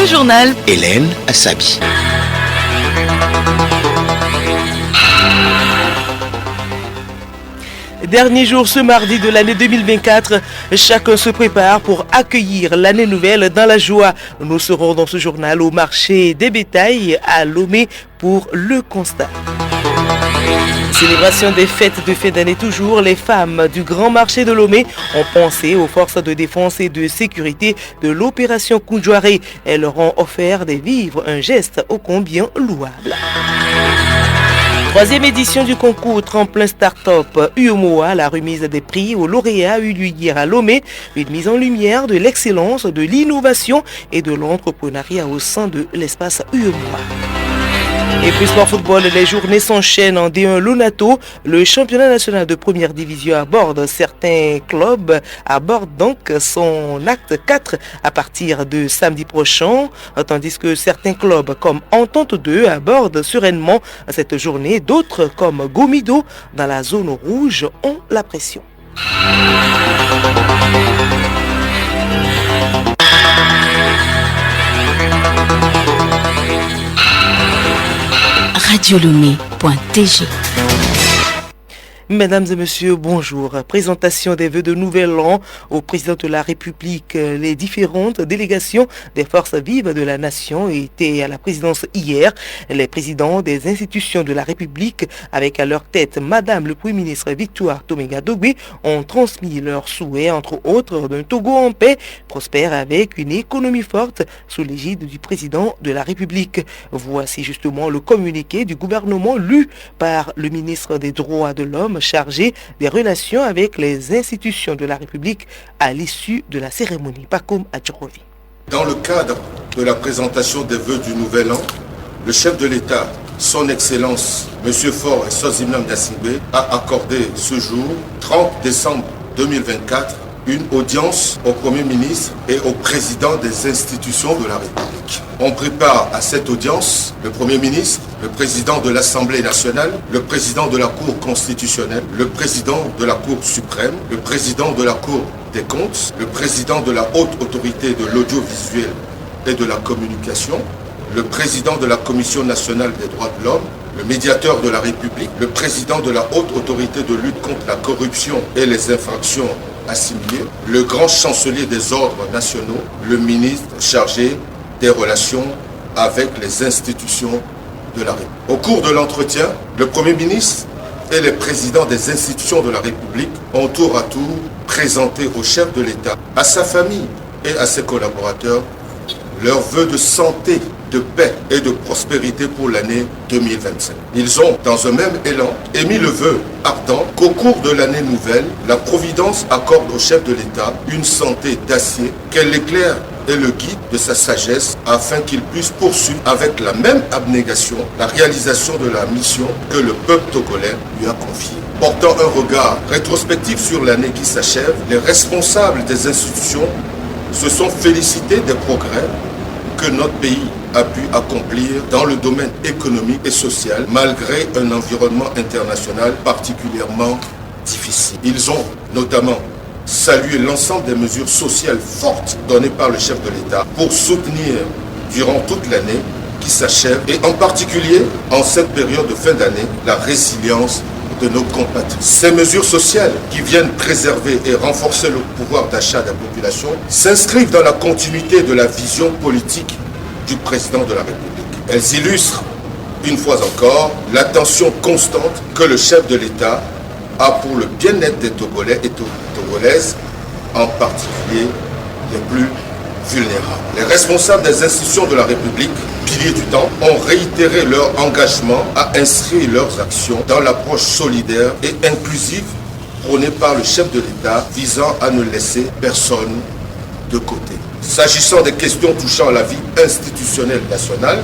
journal. Hélène Assabi. Dernier jour ce mardi de l'année 2024, chacun se prépare pour accueillir l'année nouvelle dans la joie. Nous serons dans ce journal au marché des bétails à Lomé pour le constat. Célébration des fêtes de fin d'année toujours, les femmes du grand marché de Lomé ont pensé aux forces de défense et de sécurité de l'opération Koundjouaré. Elles leur ont offert des vivres, un geste ô combien louable. Troisième édition du concours Tremplin Start-up UEMOA, la remise des prix aux lauréats a eu lieu hier à Lomé, une mise en lumière de l'excellence, de l'innovation et de l'entrepreneuriat au sein de l'espace UEMOA. Et puis sport football, les journées s'enchaînent en D1 Lonato. Le championnat national de première division aborde certains clubs, aborde donc son acte 4 à partir de samedi prochain, tandis que certains clubs comme Entente 2 abordent sereinement cette journée. D'autres comme Gomido dans la zone rouge ont la pression. Radiolomé.tg. Mesdames et messieurs, bonjour. Présentation des vœux de nouvel an au président de la République. Les différentes délégations des forces vives de la nation étaient à la présidence hier. Les présidents des institutions de la République, avec à leur tête Madame le Premier ministre Victoire Tomenga-Dogbe, ont transmis leurs souhaits, entre autres, d'un Togo en paix, prospère avec une économie forte sous l'égide du président de la République. Voici justement le communiqué du gouvernement lu par le ministre des Droits de l'Homme, chargé des relations avec les institutions de la République à l'issue de la cérémonie. Pakoum Adjorovi. Dans le cadre de la présentation des vœux du Nouvel An, le chef de l'État, son Excellence, M. Faure et Sozimnam Dassingbe, a accordé ce jour, 30 décembre 2024, une audience au Premier ministre et au président des institutions de la République. On prépare à cette audience le Premier ministre, le président de l'Assemblée nationale, le président de la Cour constitutionnelle, le président de la Cour suprême, le président de la Cour des comptes, le président de la Haute Autorité de l'audiovisuel et de la communication, le président de la Commission nationale des droits de l'homme, le médiateur de la République, le président de la Haute Autorité de lutte contre la corruption et les infractions assimilées, le grand chancelier des ordres nationaux, le ministre chargé des relations avec les institutions de la République. Au cours de l'entretien, le Premier ministre et les présidents des institutions de la République ont tour à tour présenté au chef de l'État, à sa famille et à ses collaborateurs leurs vœux de santé, de paix et de prospérité pour l'année 2025. Ils ont, dans un même élan, émis le vœu ardent qu'au cours de l'année nouvelle, la Providence accorde au chef de l'État une santé d'acier, qu'elle l'éclaire et le guide de sa sagesse afin qu'il puisse poursuivre avec la même abnégation la réalisation de la mission que le peuple togolais lui a confiée. Portant un regard rétrospectif sur l'année qui s'achève, les responsables des institutions se sont félicités des progrès que notre pays a pu accomplir dans le domaine économique et social malgré un environnement international particulièrement difficile. Ils ont notamment salué l'ensemble des mesures sociales fortes données par le chef de l'État pour soutenir durant toute l'année qui s'achève et en particulier en cette période de fin d'année la résilience de nos compatriotes. Ces mesures sociales qui viennent préserver et renforcer le pouvoir d'achat de la population s'inscrivent dans la continuité de la vision politique du président de la République. Elles illustrent, une fois encore, l'attention constante que le chef de l'État a pour le bien-être des Togolais et Togolaises, en particulier les plus vulnérables. Les responsables des institutions de la République, piliers du temps, ont réitéré leur engagement à inscrire leurs actions dans l'approche solidaire et inclusive prônée par le chef de l'État visant à ne laisser personne de côté. S'agissant des questions touchant à la vie institutionnelle nationale,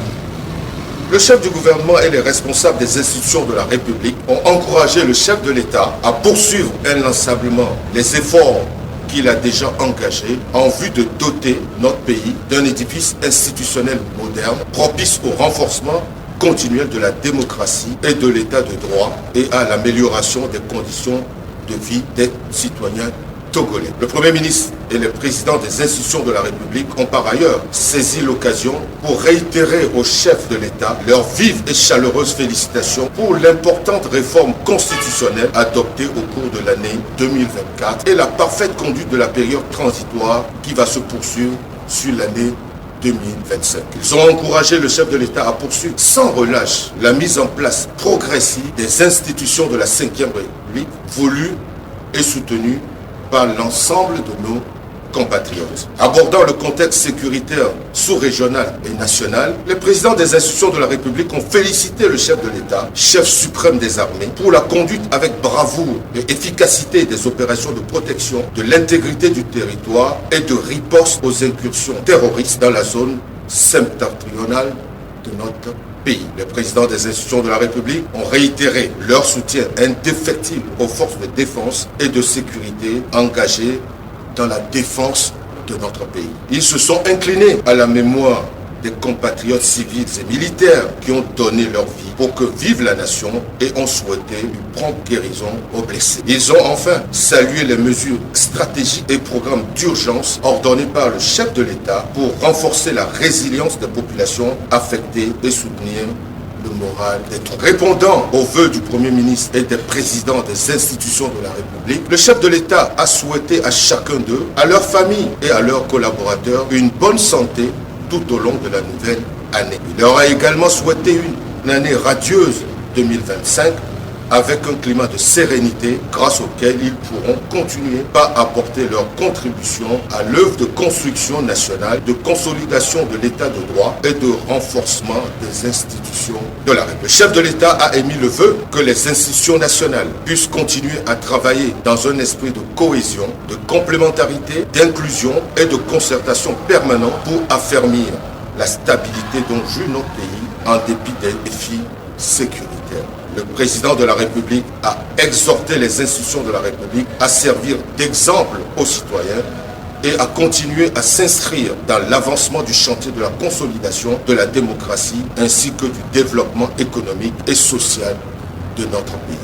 le chef du gouvernement et les responsables des institutions de la République ont encouragé le chef de l'État à poursuivre inlassablement les efforts qu'il a déjà engagés en vue de doter notre pays d'un édifice institutionnel moderne, propice au renforcement continuel de la démocratie et de l'état de droit et à l'amélioration des conditions de vie des citoyens togolais. Le Premier ministre et les présidents des institutions de la République ont par ailleurs saisi l'occasion pour réitérer au chef de l'État leurs vives et chaleureuses félicitations pour l'importante réforme constitutionnelle adoptée au cours de l'année 2024 et la parfaite conduite de la période transitoire qui va se poursuivre sur l'année 2025. Ils ont encouragé le chef de l'État à poursuivre sans relâche la mise en place progressive des institutions de la Ve République voulues et soutenues par l'ensemble de nos compatriotes. Abordant le contexte sécuritaire sous-régional et national, les présidents des institutions de la République ont félicité le chef de l'État, chef suprême des armées, pour la conduite avec bravoure et efficacité des opérations de protection de l'intégrité du territoire et de riposte aux incursions terroristes dans la zone septentrionale de notre pays. Les présidents des institutions de la République ont réitéré leur soutien indéfectible aux forces de défense et de sécurité engagées dans la défense de notre pays. Ils se sont inclinés à la mémoire des compatriotes civils et militaires qui ont donné leur vie pour que vive la nation et ont souhaité une prompte guérison aux blessés. Ils ont enfin salué les mesures stratégiques et programmes d'urgence ordonnés par le chef de l'État pour renforcer la résilience des populations affectées et soutenir le moral des troupes. Répondant aux vœux du Premier ministre et des présidents des institutions de la République, le chef de l'État a souhaité à chacun d'eux, à leur famille et à leurs collaborateurs une bonne santé tout au long de la nouvelle année. Il leur a également souhaité une année radieuse 2025 avec un climat de sérénité grâce auquel ils pourront continuer à apporter leur contribution à l'œuvre de construction nationale, de consolidation de l'état de droit et de renforcement des institutions de la République. Le chef de l'État a émis le vœu que les institutions nationales puissent continuer à travailler dans un esprit de cohésion, de complémentarité, d'inclusion et de concertation permanente pour affermir la stabilité dont jouit notre pays en dépit des défis sécuritaires. Le président de la République a exhorté les institutions de la République à servir d'exemple aux citoyens et à continuer à s'inscrire dans l'avancement du chantier de la consolidation de la démocratie ainsi que du développement économique et social de notre pays.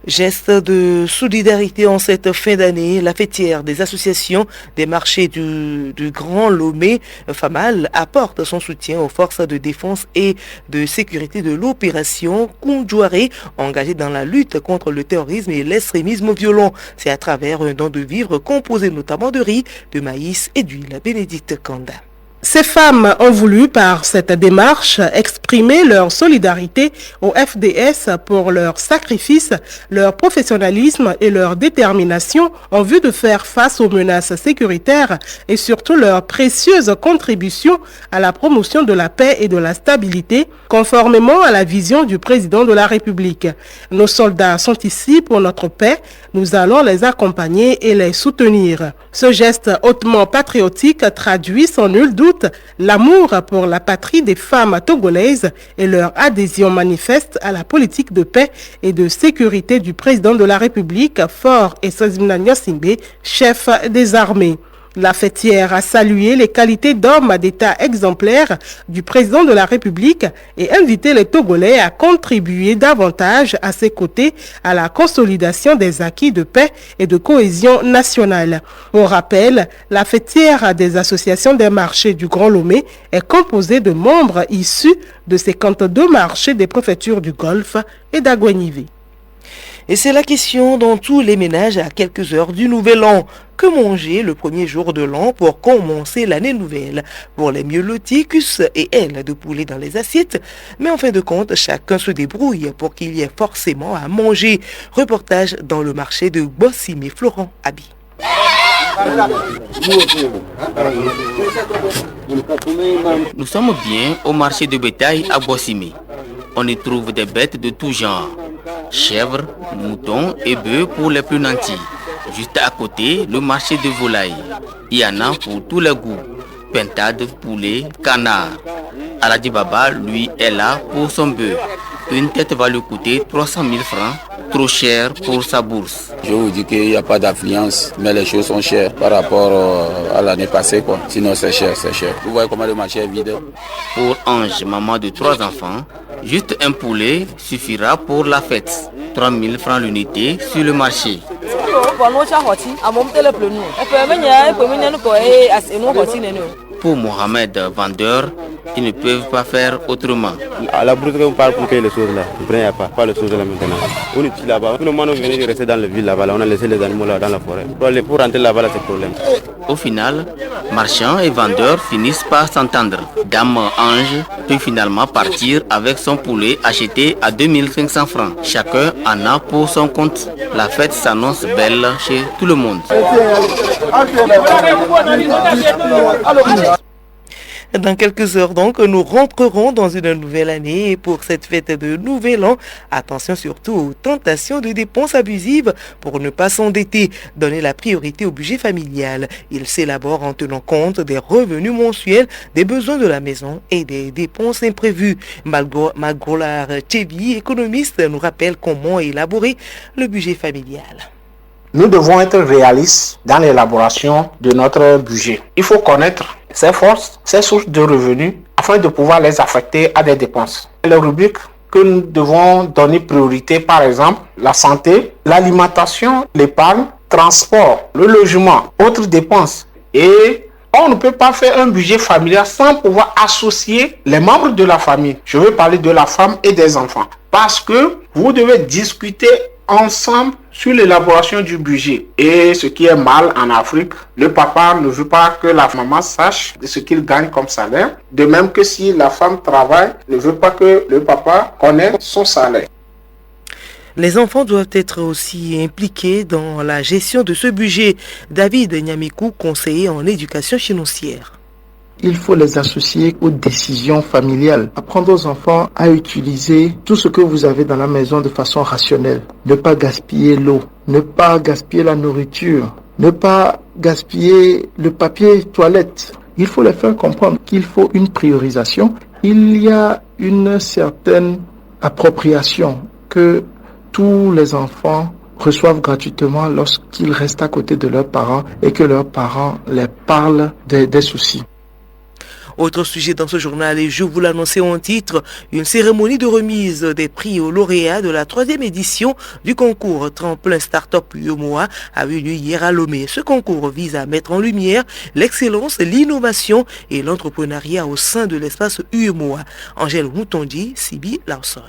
Geste de solidarité en cette fin d'année, la fêtière des associations des marchés du Grand Lomé, FAMAL, apporte son soutien aux forces de défense et de sécurité de l'opération Kundjouaré, engagée dans la lutte contre le terrorisme et l'extrémisme violent. C'est à travers un don de vivres composé notamment de riz, de maïs et d'huile. Bénédicte Kanda. Ces femmes ont voulu, par cette démarche, exprimer leur solidarité au FDS pour leur sacrifice, leur professionnalisme et leur détermination en vue de faire face aux menaces sécuritaires et surtout leur précieuse contribution à la promotion de la paix et de la stabilité, conformément à la vision du président de la République. Nos soldats sont ici pour notre paix, nous allons les accompagner et les soutenir. Ce geste hautement patriotique traduit sans nul doute l'amour pour la patrie des femmes togolaises et leur adhésion manifeste à la politique de paix et de sécurité du président de la République, Faure Essozimna Gnassingbé, chef des armées. La fêtière a salué les qualités d'homme d'État exemplaires du président de la République et invité les Togolais à contribuer davantage à ses côtés à la consolidation des acquis de paix et de cohésion nationale. Au rappel, la fêtière des associations des marchés du Grand Lomé est composée de membres issus de 52 marchés des préfectures du Golfe et d'Aguenivé. Et c'est la question dans tous les ménages à quelques heures du Nouvel An. Que manger le premier jour de l'an pour commencer l'année nouvelle? Pour les mieux lotis, cuisses et ailes de poulet dans les assiettes. Mais en fin de compte, chacun se débrouille pour qu'il y ait forcément à manger. Reportage dans le marché de Bossimé, Florent Abi. Nous sommes bien au marché de bétail à Bossimé. On y trouve des bêtes de tout genre. Chèvres, moutons et bœufs pour les plus nantis. Juste à côté, le marché de volailles. Il y en a pour tous les goûts. Pintade, poulet, canard. Aladi Baba, lui, est là pour son bœuf. Une tête va lui coûter 300 000 francs trop cher pour sa bourse. Je vous dis qu'il n'y a pas d'affluence, mais les choses sont chères par rapport à l'année passée, quoi. Sinon c'est cher, c'est cher. Vous voyez comment le marché est vide. Pour Ange, maman de 3 enfants, juste un poulet suffira pour la fête. 3 000 francs l'unité sur le marché. Pour Mohamed, vendeur, ils ne peuvent pas faire autrement. À la brousse, on parle pour payer les choses là. Il n'y a pas les choses là maintenant. On est là-bas. Tout le monde vient de rester dans la ville là-bas. On a laissé les animaux là dans la forêt. Pour rentrer là-bas, là, c'est le problème. Au final, marchands et vendeurs finissent par s'entendre. Dame Ange peut finalement partir avec son poulet acheté à 2500 francs. Chacun en a pour son compte. La fête s'annonce belle chez tout le monde. Dans quelques heures donc, nous rentrerons dans une nouvelle année et pour cette fête de Nouvel An, attention surtout aux tentations de dépenses abusives pour ne pas s'endetter, donner la priorité au budget familial. Il s'élabore en tenant compte des revenus mensuels, des besoins de la maison et des dépenses imprévues. Magolar Tchebi, économiste, nous rappelle comment élaborer le budget familial. Nous devons être réalistes dans l'élaboration de notre budget. Il faut connaître ses forces, ses sources de revenus afin de pouvoir les affecter à des dépenses. Les rubriques que nous devons donner priorité, par exemple, la santé, l'alimentation, l'épargne, transport, le logement, autres dépenses. Et on ne peut pas faire un budget familial sans pouvoir associer les membres de la famille. Je veux parler de la femme et des enfants. Parce que vous devez discuter ensemble sur l'élaboration du budget. Et ce qui est mal en Afrique, le papa ne veut pas que la maman sache de ce qu'il gagne comme salaire. De même que si la femme travaille, ne veut pas que le papa connaisse son salaire. Les enfants doivent être aussi impliqués dans la gestion de ce budget. David Nyamikou, conseiller en éducation financière. Il faut les associer aux décisions familiales. Apprendre aux enfants à utiliser tout ce que vous avez dans la maison de façon rationnelle. Ne pas gaspiller l'eau, ne pas gaspiller la nourriture, ne pas gaspiller le papier toilette. Il faut les faire comprendre qu'il faut une priorisation. Il y a une certaine appropriation que tous les enfants reçoivent gratuitement lorsqu'ils restent à côté de leurs parents et que leurs parents les parlent des soucis. Autre sujet dans ce journal, et je vous l'annonçais en titre, une cérémonie de remise des prix aux lauréats de la 3e édition du concours Tremplin Startup UEMOA a eu lieu hier à Lomé. Ce concours vise à mettre en lumière l'excellence, l'innovation et l'entrepreneuriat au sein de l'espace UEMOA. Angèle Moutondi, Sibi Lawson.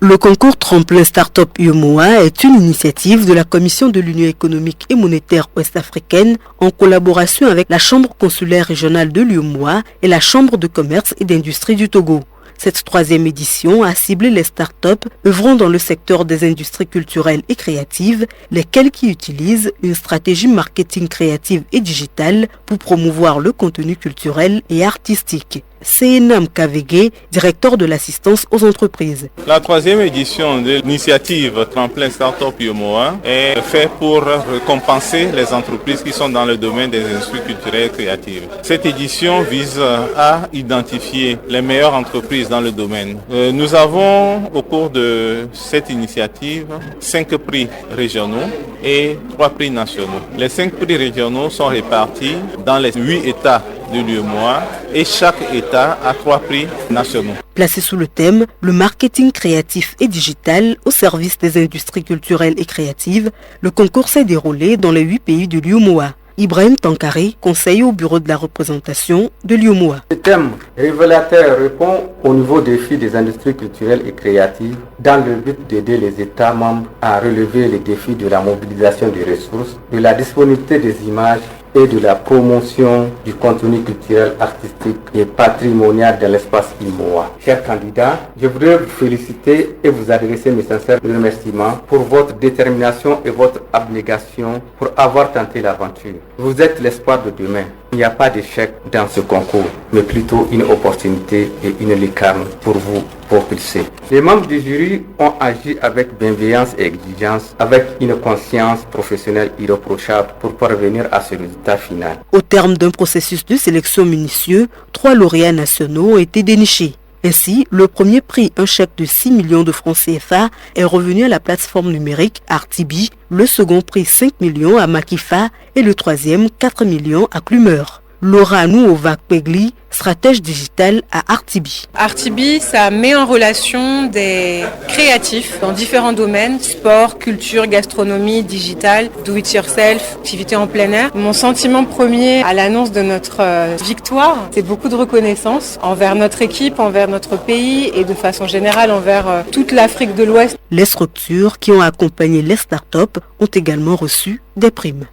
Le concours Tremplin Startup UEMOA est une initiative de la Commission de l'Union économique et monétaire ouest-africaine en collaboration avec la Chambre consulaire régionale de l'UEMOA et la Chambre de commerce et d'industrie du Togo. Cette 3e édition a ciblé les startups œuvrant dans le secteur des industries culturelles et créatives, lesquelles qui utilisent une stratégie marketing créative et digitale pour promouvoir le contenu culturel et artistique. Seenam Kavege, directeur de l'assistance aux entreprises. La 3e édition de l'initiative Tremplin Startup UEMOA est faite pour récompenser les entreprises qui sont dans le domaine des industries culturelles et créatives. Cette édition vise à identifier les meilleures entreprises dans le domaine. Nous avons au cours de cette initiative 5 prix régionaux et 3 prix nationaux. Les 5 prix régionaux sont répartis dans les 8 États de l'UEMOA et chaque État a 3 prix nationaux. Placé sous le thème « Le marketing créatif et digital au service des industries culturelles et créatives », le concours s'est déroulé dans les 8 pays de l'UEMOA. Ibrahim Tankari, conseiller au bureau de la représentation de l'UEMOA. Ce thème révélateur répond aux nouveaux défis des industries culturelles et créatives dans le but d'aider les États membres à relever les défis de la mobilisation des ressources, de la disponibilité des images et de la promotion du contenu culturel, artistique et patrimonial de l'espace UEMOA. Chers candidats, je voudrais vous féliciter et vous adresser mes sincères remerciements pour votre détermination et votre abnégation pour avoir tenté l'aventure. Vous êtes l'espoir de demain. Il n'y a pas d'échec dans ce concours, mais plutôt une opportunité et une lucarne pour vous propulser. Les membres du jury ont agi avec bienveillance et exigence, avec une conscience professionnelle irréprochable pour parvenir à ce résultat final. Au terme d'un processus de sélection minutieux, 3 lauréats nationaux ont été dénichés. Ainsi, le premier prix, un chèque de 6 millions de francs CFA, est revenu à la plateforme numérique Artibi, le second prix 5 millions à Makifa et le troisième 4 millions à Clumer. Laura Nouova-Pegli, stratège digitale à Artibi. Artibi, ça met en relation des créatifs dans différents domaines, sport, culture, gastronomie, digital, do it yourself, activité en plein air. Mon sentiment premier à l'annonce de notre victoire, c'est beaucoup de reconnaissance envers notre équipe, envers notre pays et de façon générale envers toute l'Afrique de l'Ouest. Les structures qui ont accompagné les startups ont également reçu des primes.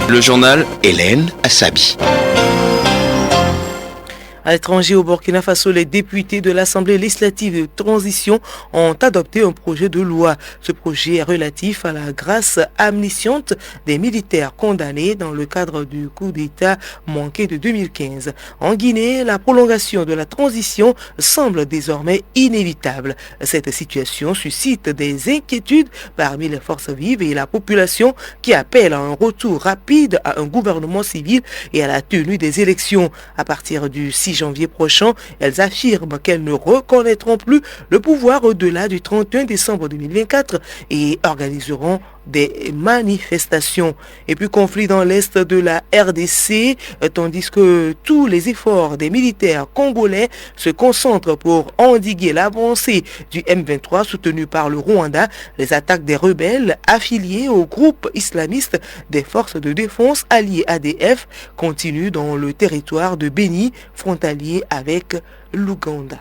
Le journal Hélène Assabi. À l'étranger, au Burkina Faso, les députés de l'Assemblée législative de transition ont adopté un projet de loi. Ce projet est relatif à la grâce amnistiante des militaires condamnés dans le cadre du coup d'État manqué de 2015. En Guinée, la prolongation de la transition semble désormais inévitable. Cette situation suscite des inquiétudes parmi les forces vives et la population qui appellent à un retour rapide à un gouvernement civil et à la tenue des élections. À partir du 6 janvier prochain, elles affirment qu'elles ne reconnaîtront plus le pouvoir au-delà du 31 décembre 2024 et organiseront des manifestations. Et puis conflit dans l'est de la RDC, tandis que tous les efforts des militaires congolais se concentrent pour endiguer l'avancée du M23 soutenu par le Rwanda. Les attaques des rebelles affiliés au groupe islamiste des forces de défense alliées ADF continuent dans le territoire de Béni, frontalier avec l'Ouganda.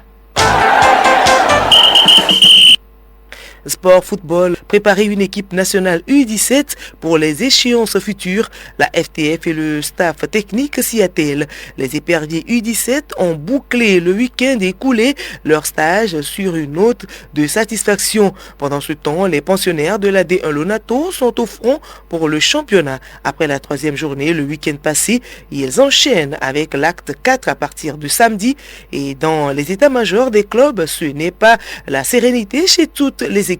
Sport, football, préparer une équipe nationale U17 pour les échéances futures. La FTF et le staff technique s'y attellent. Les éperviers U17 ont bouclé le week-end écoulé leur stage sur une note de satisfaction. Pendant ce temps, les pensionnaires de la D1 Lonato sont au front pour le championnat. Après la troisième journée, le week-end passé, ils enchaînent avec l'acte 4 à partir de samedi. Et dans les états-majors des clubs, ce n'est pas la sérénité chez toutes les équipes.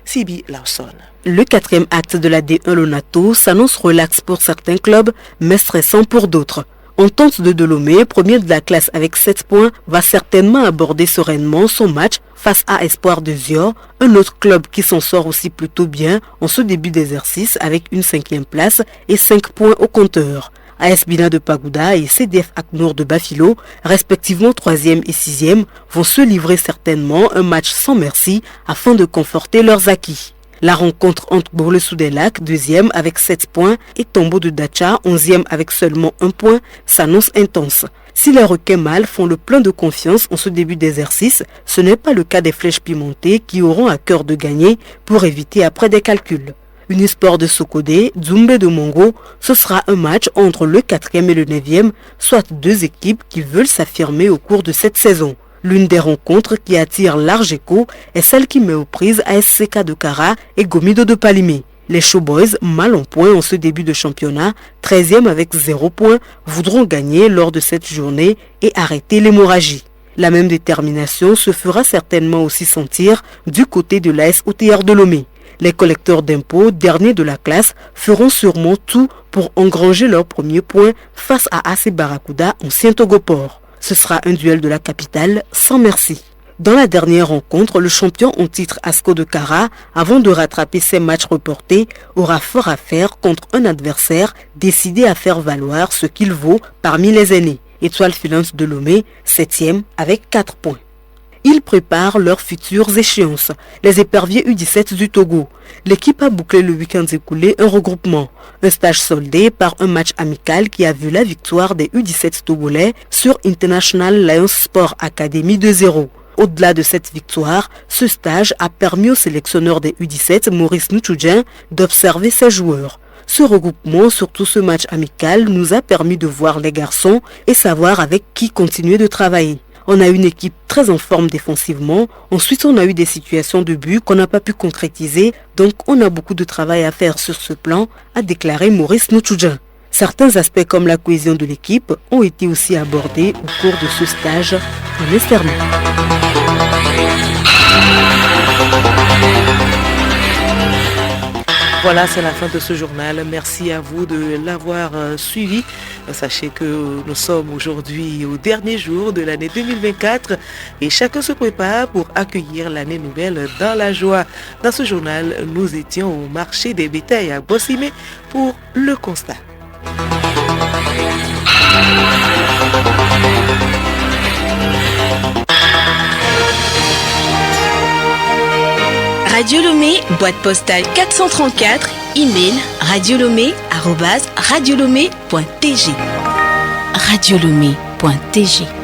Sibi Lawson. Le quatrième acte de la D1 Lonato s'annonce relax pour certains clubs, mais stressant pour d'autres. Entente de Delomé, premier de la classe avec 7 points, va certainement aborder sereinement son match face à Espoir de Zior, un autre club qui s'en sort aussi plutôt bien en ce début d'exercice avec une 5e place et 5 points au compteur. AS Bina de Pagouda et CDF Aknour de Bafilo, respectivement 3e et 6e, vont se livrer certainement un match sans merci afin de conforter leurs acquis. La rencontre entre Bourle-Sous-des-Lacs, 2e avec 7 points, et Tombeau de Dacha, 11e avec seulement 1 point, s'annonce intense. Si les requins mâles font le plein de confiance en ce début d'exercice, ce n'est pas le cas des flèches pimentées qui auront à cœur de gagner pour éviter après des calculs. Unisport de Sokodé, Dzoumbe de Mongo, ce sera un match entre le 4e et le 9e, soit deux équipes qui veulent s'affirmer au cours de cette saison. L'une des rencontres qui attire large écho est celle qui met aux prises ASCK de Kara et Gomido de Palimé. Les Showboys, mal en point en ce début de championnat, 13e avec 0 points, voudront gagner lors de cette journée et arrêter l'hémorragie. La même détermination se fera certainement aussi sentir du côté de l'AS OTR de Lomé. Les collecteurs d'impôts, derniers de la classe, feront sûrement tout pour engranger leur premier point face à AC Barracuda, ancien Togoport. Ce sera un duel de la capitale sans merci. Dans la dernière rencontre, le champion en titre Asco de Kara, avant de rattraper ses matchs reportés, aura fort à faire contre un adversaire décidé à faire valoir ce qu'il vaut parmi les aînés. Étoile filante de Lomé, 7e avec 4 points. Ils préparent leurs futures échéances. Les éperviers U17 du Togo. L'équipe a bouclé le week-end écoulé un regroupement. Un stage soldé par un match amical qui a vu la victoire des U17 togolais sur International Lions Sport Academy 2-0. Au-delà de cette victoire, ce stage a permis au sélectionneur des U17, Maurice Ntoudjen, d'observer ses joueurs. Ce regroupement, surtout ce match amical, nous a permis de voir les garçons et savoir avec qui continuer de travailler. On a une équipe très en forme défensivement. Ensuite, on a eu des situations de but qu'on n'a pas pu concrétiser. Donc, on a beaucoup de travail à faire sur ce plan, a déclaré Maurice Ntoudjen. Certains aspects comme la cohésion de l'équipe ont été aussi abordés au cours de ce stage en Esthermie. Voilà, c'est la fin de ce journal. Merci à vous de l'avoir suivi. Sachez que nous sommes aujourd'hui au dernier jour de l'année 2024 et chacun se prépare pour accueillir l'année nouvelle dans la joie. Dans ce journal, nous étions au marché des bétails à Bossimé pour le constat. Radio Lomé, boîte postale 434, email radiolomé@radiolomé.tg. Radiolomé.tg